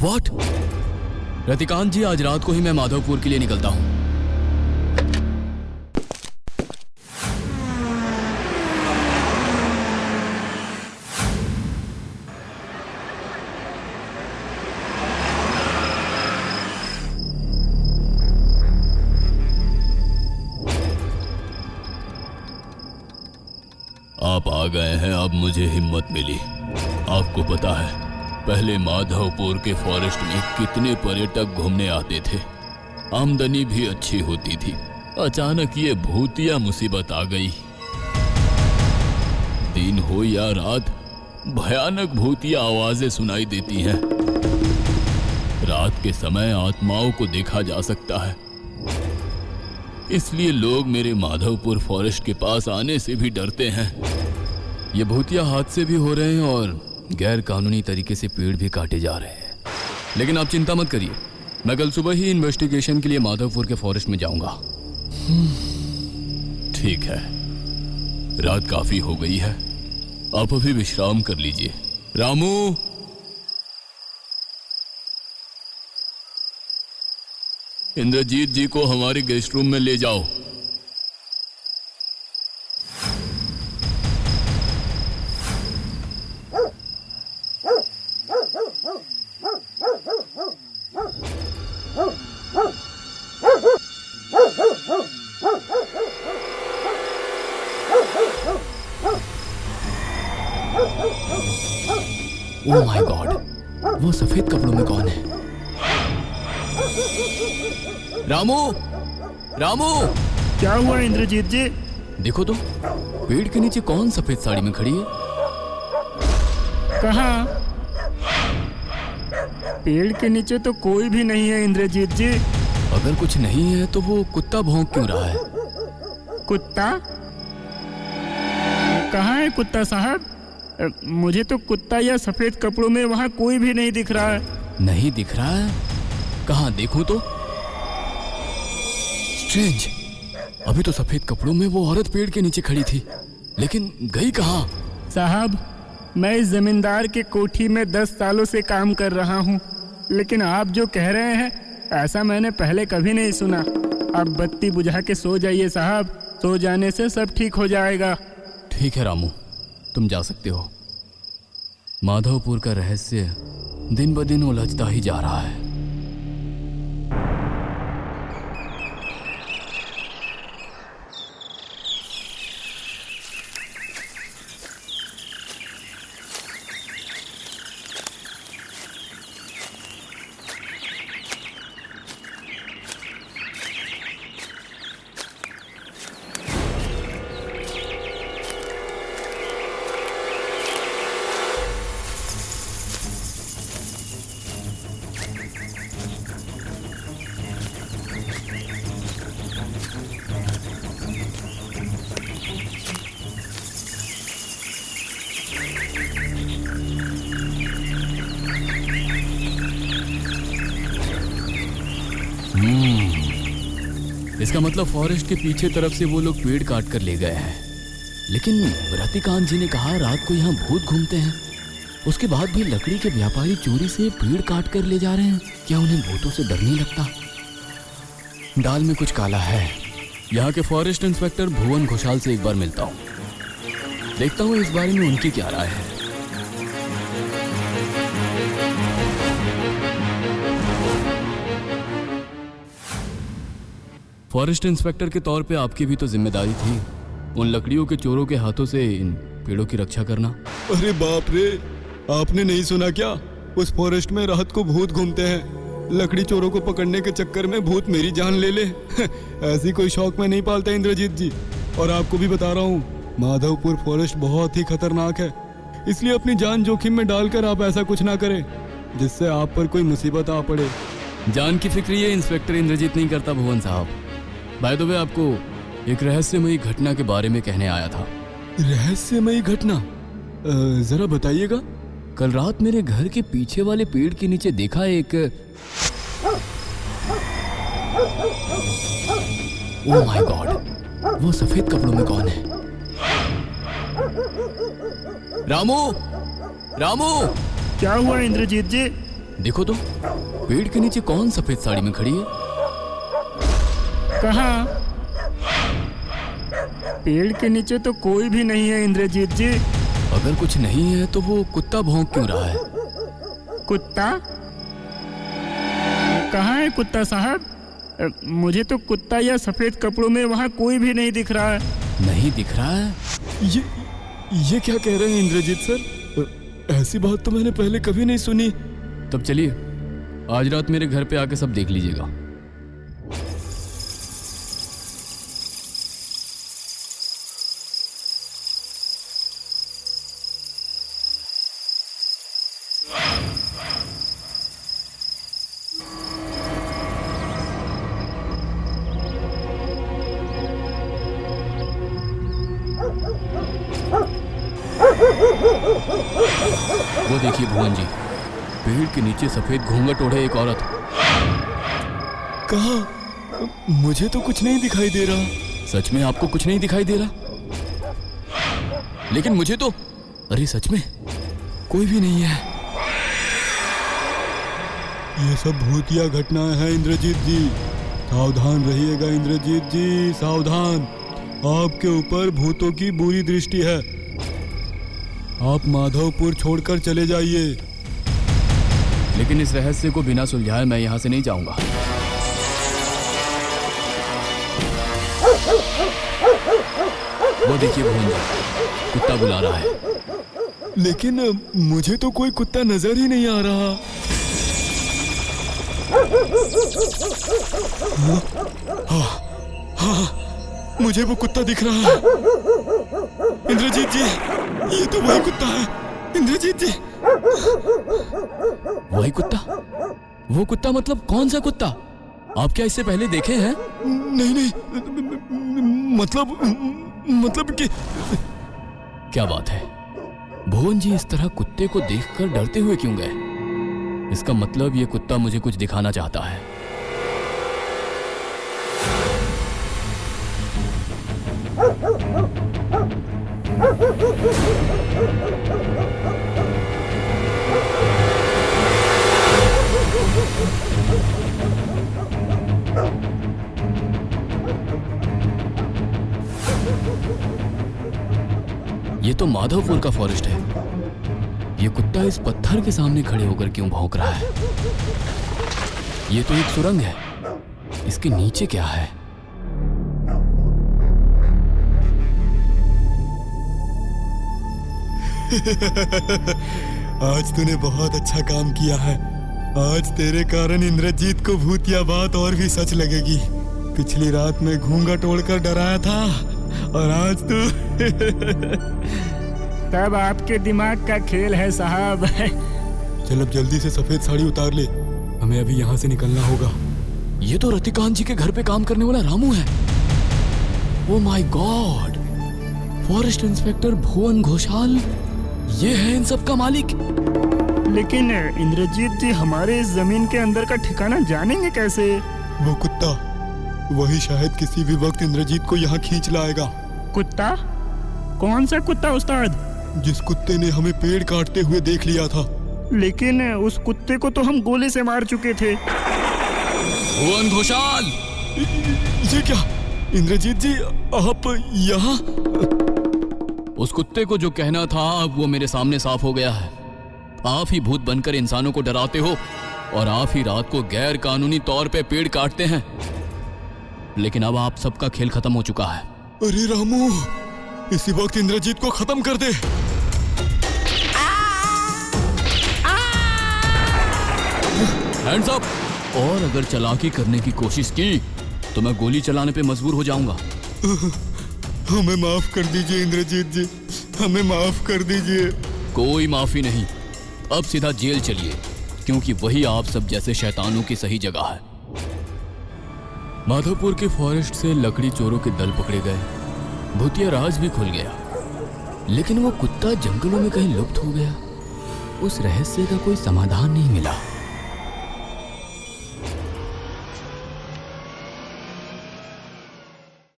What? Ratikant जी, आज रात को ही मैं माधवपुर के लिए निकलता हूँ। आप आ गए हैं, अब मुझे हिम्मत मिली। आपको पता है पहले माधवपुर के फॉरेस्ट में कितने पर्यटक घूमने आते थे, आमदनी भी अच्छी होती थी। अचानक ये भूतिया मुसीबत आ गई। दिन हो या रात भयानक भूतिया आवाजें सुनाई देती हैं। रात के समय आत्माओं को देखा जा सकता है, इसलिए लोग मेरे माधवपुर फॉरेस्ट के पास आने से भी डरते हैं। ये भूतिया हादसे भी हो रहे हैं और गैर कानूनी तरीके से पेड़ भी काटे जा रहे हैं। लेकिन आप चिंता मत करिए, मैं कल सुबह ही इन्वेस्टिगेशन के लिए माधवपुर के फॉरेस्ट में जाऊंगा। ठीक है, रात काफी हो गई है, आप अभी विश्राम कर लीजिए। रामू, इंद्रजीत जी को हमारे गेस्ट रूम में ले जाओ। ओह माय गॉड, वो सफेद कपड़ों में कौन है? रामू, रामू! क्या हुआ इंद्रजीत जी? देखो तो, पेड़ के नीचे कौन सफेद साड़ी में खड़ी है? कहाँ? पेड़ के नीचे तो कोई भी नहीं है इंद्रजीत जी। अगर कुछ नहीं है तो वो कुत्ता भौंक क्यों रहा है? कुत्ता? कहाँ है कुत्ता साहब? मुझे तो कुत्ता या सफेद कपड़ों में वहाँ कोई भी नहीं दिख रहा है। नहीं दिख रहा है? कहाँ देखूं तो? स्ट्रेंज, अभी तो सफेद कपड़ों में वो औरत पेड़ के नीचे खड़ी थी, लेकिन गई कहाँ? साहब, मैं इस जमींदार के कोठी में 10 सालों से काम कर रहा हूँ, लेकिन आप जो कह रहे हैं ऐसा मैंने पहले कभी नहीं सुना। आप बत्ती बुझा के सो जाइए साहब, सो जाने से सब ठीक हो जाएगा। ठीक है रामू, तुम जा सकते हो। माधवपुर का रहस्य दिन ब दिन उलझता ही जा रहा है। इसका मतलब फॉरेस्ट के पीछे तरफ से वो लोग पेड़ काट कर ले गए हैं। लेकिन रतिकांत जी ने कहा रात को यहाँ भूत घूमते हैं, उसके बाद भी लकड़ी के व्यापारी चोरी से पेड़ काट कर ले जा रहे हैं। क्या उन्हें भूतों से डर नहीं लगता? दाल में कुछ काला है। यहाँ के फॉरेस्ट इंस्पेक्टर भुवन घोषाल से एक बार मिलता हूँ, देखता हूँ इस बारे में उनकी क्या राय है। फॉरेस्ट इंस्पेक्टर के तौर पे आपकी भी तो जिम्मेदारी थी उन लकड़ियों के चोरों के हाथों से इन पेड़ों की रक्षा करना। अरे बाप रे, आपने नहीं सुना क्या? उस फॉरेस्ट में रात को भूत घूमते हैं। लकड़ी चोरों को पकड़ने के चक्कर में भूत मेरी जान ले ले। ऐसी कोई शौक में नहीं पालता इंद्रजीत जी। और आपको भी बता रहा हूँ, माधवपुर फॉरेस्ट बहुत ही खतरनाक है, इसलिए अपनी जान जोखिम में डालकर आप ऐसा कुछ ना करें जिससे आप पर कोई मुसीबत आ पड़े। जान की फिक्र ये इंस्पेक्टर इंद्रजीत नहीं करता भुवन साहब। बाय द वे, आपको एक रहस्यमयी घटना के बारे में कहने आया था। रहस्यमयी घटना? जरा बताइएगा। कल रात मेरे घर के पीछे वाले पेड़ के नीचे देखा एक ओह माय गॉड, वो सफेद कपड़ों में कौन है? रामू, रामू! क्या हुआ इंद्रजीत जी? देखो तो, पेड़ के नीचे कौन सफेद साड़ी में खड़ी है? कहाँ? पेड़ के नीचे तो कोई भी नहीं है इंद्रजीत जी। अगर कुछ नहीं है तो वो कुत्ता भौंक क्यों रहा है? कुत्ता? कहाँ है कुत्ता साहब? मुझे तो कुत्ता या सफेद कपड़ों में वहाँ कोई भी नहीं दिख रहा है। नहीं दिख रहा है? ये क्या कह रहे हैं इंद्रजीत सर? ऐसी बात तो मैंने पहले कभी नहीं सुनी। तब चलिए, आज रात मेरे घर पे आके सब देख लीजिएगा। वो देखिए भुवन जी, पेड़ के नीचे सफेद घूंघट ओढ़े एक औरत। कहाँ? मुझे तो कुछ नहीं दिखाई दे रहा। सच में आपको कुछ नहीं दिखाई दे रहा? लेकिन मुझे तो, अरे सच में कोई भी नहीं है। ये सब भूतिया घटनाएं हैं इंद्रजीत जी। सावधान रहिएगा इंद्रजीत जी, सावधान। आपके ऊपर भूतों की बुरी दृष्टि है। आप माधवपुर छोड़कर चले जाइए। लेकिन इस रहस्य को बिना सुलझाए मैं यहाँ से नहीं जाऊंगा। वो देखिए भुवन जी, कुत्ता बुला रहा है। लेकिन मुझे तो कोई कुत्ता नजर ही नहीं आ रहा। हाँ, मुझे वो कुत्ता दिख रहा है। इंद्रजीत जी, ये तो वही कुत्ता है। इंद्रजीत जी, वही कुत्ता? वो कुत्ता मतलब कौन सा कुत्ता? आप क्या इससे पहले देखे हैं? नहीं, मतलब कि क्या बात है, भुवन जी इस तरह कुत्ते को देखकर डरते हुए क्यों गए? इसका मतलब ये कुत्ता मुझे कुछ दिखाना चाहता है। ये तो माधवपुर का फॉरेस्ट है। ये कुत्ता इस पत्थर के सामने खड़े होकर क्यों भौंक रहा है? ये तो एक सुरंग है। इसके नीचे क्या है? आज तूने बहुत अच्छा काम किया है। आज तेरे कारण इंद्रजीत को भूतिया बात और भी सच लगेगी। पिछली रात में घूंघट ओढ़कर डराया था और आज तू तब आपके दिमाग का खेल है साहब। चल अब जल्दी से सफेद साड़ी उतार ले, हमें अभी यहाँ से निकलना होगा। ये तो रतिकांत जी के घर पे काम करने वाला रामू है। Oh my god, forest inspector Bhuvan Ghoshal, ये है इन सब का मालिक। लेकिन इंद्रजीत जी हमारे इस जमीन के अंदर का ठिकाना जानेंगे कैसे? वो कुत्ता, वही शायद किसी भी वक्त इंद्रजीत को यहाँ खींच लाएगा। कुत्ता? कौन सा कुत्ता उस्ताद? जिस कुत्ते ने हमें पेड़ काटते हुए देख लिया था। लेकिन उस कुत्ते को तो हम गोले से मार चुके थे। भुवन घोषाल, ये क्या इंद्रजीत जी, आप यहाँ? उस कुत्ते को जो कहना था अब वो मेरे सामने साफ हो गया है। आप ही भूत बनकर इंसानों को डराते हो और आप ही रात को गैर कानूनी तौर पे पेड़ काटते हैं। लेकिन अब आप सबका खेल खत्म हो चुका है। अरे रामू, इसी वक्त इंद्रजीत को खत्म कर दे। Hands up! और अगर चालाकी करने की कोशिश की तो मैं गोली चलाने पे मजबूर हो जाऊंगा। हमें माफ कर दीजिए इंद्रजीत जी, हमें माफ कर दीजिए। कोई माफी नहीं, अब सीधा जेल चलिए, क्योंकि वही आप सब जैसे शैतानों की सही जगह है। माधवपुर के फॉरेस्ट से लकड़ी चोरों के दल पकड़े गए, भूतिया राज भी खुल गया। लेकिन वो कुत्ता जंगलों में कहीं लुप्त हो गया। उस रहस्य का कोई समाधान नहीं मिला।